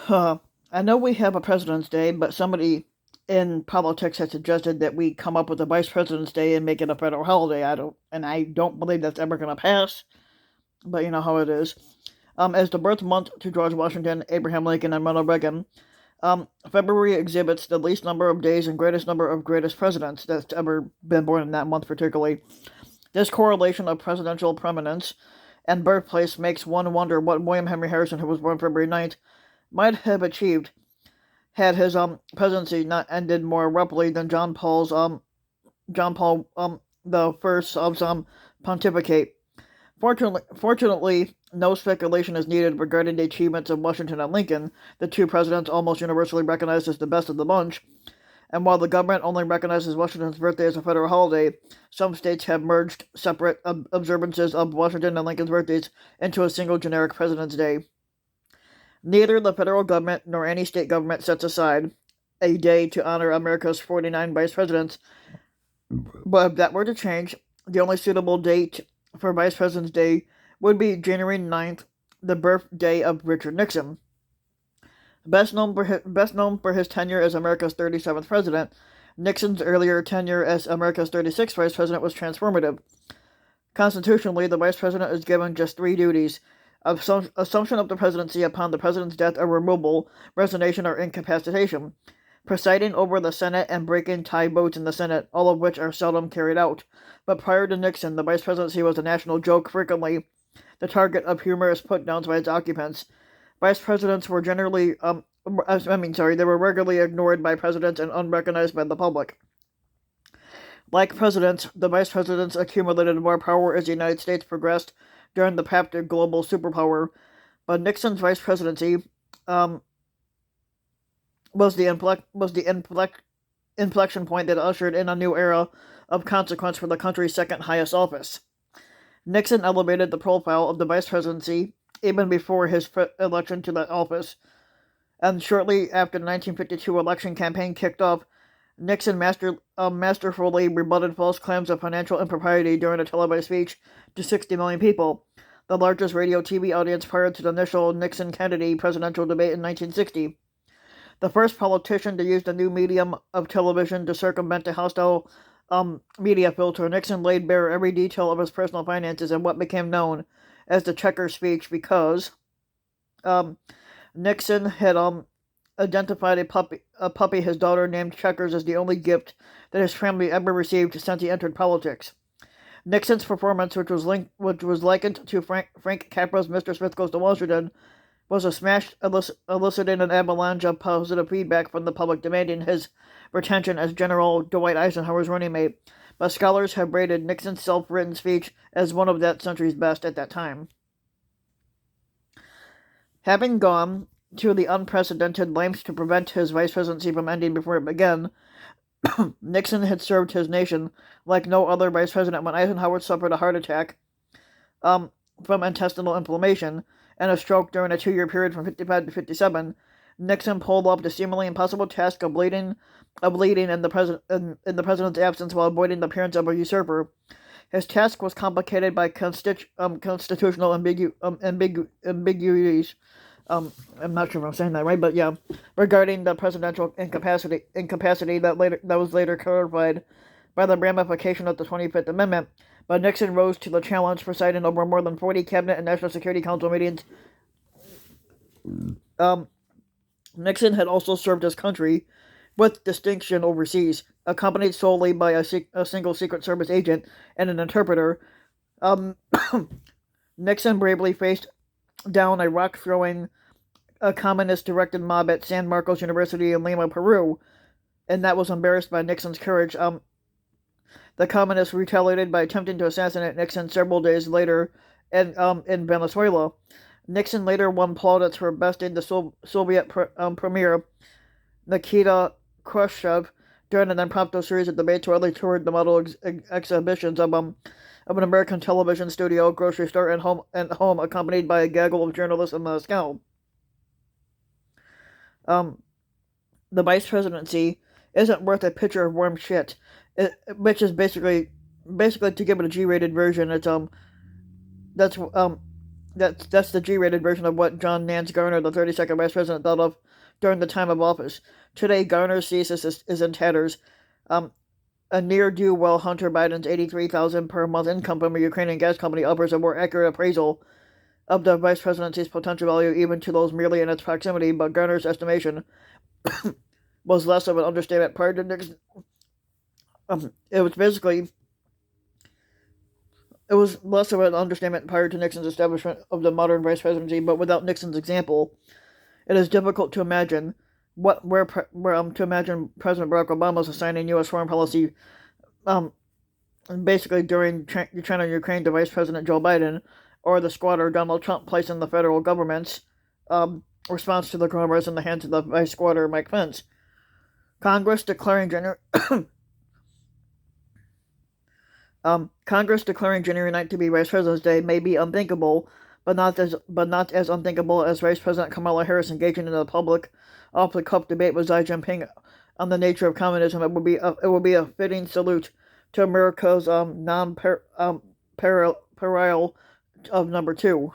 I know we have a President's Day, but somebody in politics has suggested that we come up with a Vice President's Day and make it a federal holiday. I don't believe that's ever going to pass. But you know how it is. As the birth month to George Washington, Abraham Lincoln, and Ronald Reagan, February exhibits the least number of days and greatest number of greatest presidents that's ever been born in that month, particularly. This correlation of presidential prominence and birthplace makes one wonder what William Henry Harrison, who was born February 9th, might have achieved had his presidency not ended more abruptly than John Paul the first of some pontificate. Fortunately, no speculation is needed regarding the achievements of Washington and Lincoln, the two presidents almost universally recognized as the best of the bunch. And while the government only recognizes Washington's birthday as a federal holiday, some states have merged separate observances of Washington and Lincoln's birthdays into a single generic President's Day. Neither the federal government nor any state government sets aside a day to honor America's 49 vice presidents, but if that were to change, the only suitable date for Vice President's Day would be January 9th, the birthday of Richard Nixon. Best known for his tenure as America's 37th president, Nixon's earlier tenure as America's 36th vice president was transformative. Constitutionally, the vice president is given just three duties: assumption of the presidency upon the president's death or removal, resignation, or incapacitation, presiding over the Senate, and breaking tie votes in the Senate, all of which are seldom carried out. But prior to Nixon, the vice presidency was a national joke, frequently the target of humorous put-downs by its occupants. Vice presidents were they were regularly ignored by presidents and unrecognized by the public. Like presidents, the vice presidents accumulated more power as the United States progressed during the path to global superpower. But Nixon's vice presidency was the inflection point that ushered in a new era of consequence for the country's second highest office. Nixon elevated the profile of the vice presidency even before his election to that office, and shortly after the 1952 election campaign kicked off, Nixon masterfully rebutted false claims of financial impropriety during a televised speech to 60 million people, the largest radio-TV audience prior to the initial Nixon-Kennedy presidential debate in 1960. The first politician to use the new medium of television to circumvent the hostile media filter, Nixon laid bare every detail of his personal finances in what became known as the Checker speech because Nixon had identified a puppy his daughter named Checkers as the only gift that his family ever received since he entered politics. Nixon's performance, which was likened to Frank Capra's Mr. Smith Goes to Washington, was a smash, eliciting an avalanche of positive feedback from the public demanding his retention as General Dwight Eisenhower's running mate, but scholars have rated Nixon's self-written speech as one of that century's best at that time. Having gone to the unprecedented lengths to prevent his vice presidency from ending before it began, Nixon had served his nation like no other vice president. When Eisenhower suffered a heart attack from intestinal inflammation and a stroke during a 2-year period from 55 to 57, Nixon pulled off the seemingly impossible task of leading in the president's absence while avoiding the appearance of a usurper. His task was complicated by constitutional ambiguities. I'm not sure if I'm saying that right, but yeah, regarding the presidential incapacity that was later clarified by the ramification of the 25th Amendment. But Nixon rose to the challenge, presiding over more than 40 Cabinet and National Security Council meetings. Nixon had also served his country with distinction overseas, accompanied solely by a single Secret Service agent and an interpreter. Nixon bravely faced down a rock-throwing communist-directed mob at San Marcos University in Lima, Peru, and that was embarrassed by Nixon's courage. The communists retaliated by attempting to assassinate Nixon several days later in Venezuela. Nixon later won plaudits for besting the Soviet premier Nikita Khrushchev during an impromptu series of debates where they toured the model exhibitions of an American television studio, grocery store, and home, accompanied by a gaggle of journalists in Moscow. The vice presidency isn't worth a pitcher of warm shit, which is basically to give it a G-rated version. It's That's the G-rated version of what John Nance Garner, the 32nd Vice President, thought of during the time of office. Today, Garner's thesis is in tatters. A near-due, while Hunter Biden's $83,000 per month income from a Ukrainian gas company offers a more accurate appraisal of the vice presidency's potential value, even to those merely in its proximity. But Garner's estimation was less of an understatement prior to Nixon. It was less of an understatement prior to Nixon's establishment of the modern vice presidency, but without Nixon's example, it is difficult to imagine to imagine President Barack Obama's assigning U.S. foreign policy, basically during China and Ukraine to Vice President Joe Biden, or the squatter Donald Trump placing the federal government's response to the coronavirus in the hands of the vice squatter Mike Pence. Congress declaring January 9th to be Vice President's Day may be unthinkable, but not as unthinkable as Vice President Kamala Harris engaging in a public off-the-cuff debate with Xi Jinping on the nature of communism. It would be a fitting salute to America's non-parallel of number 2.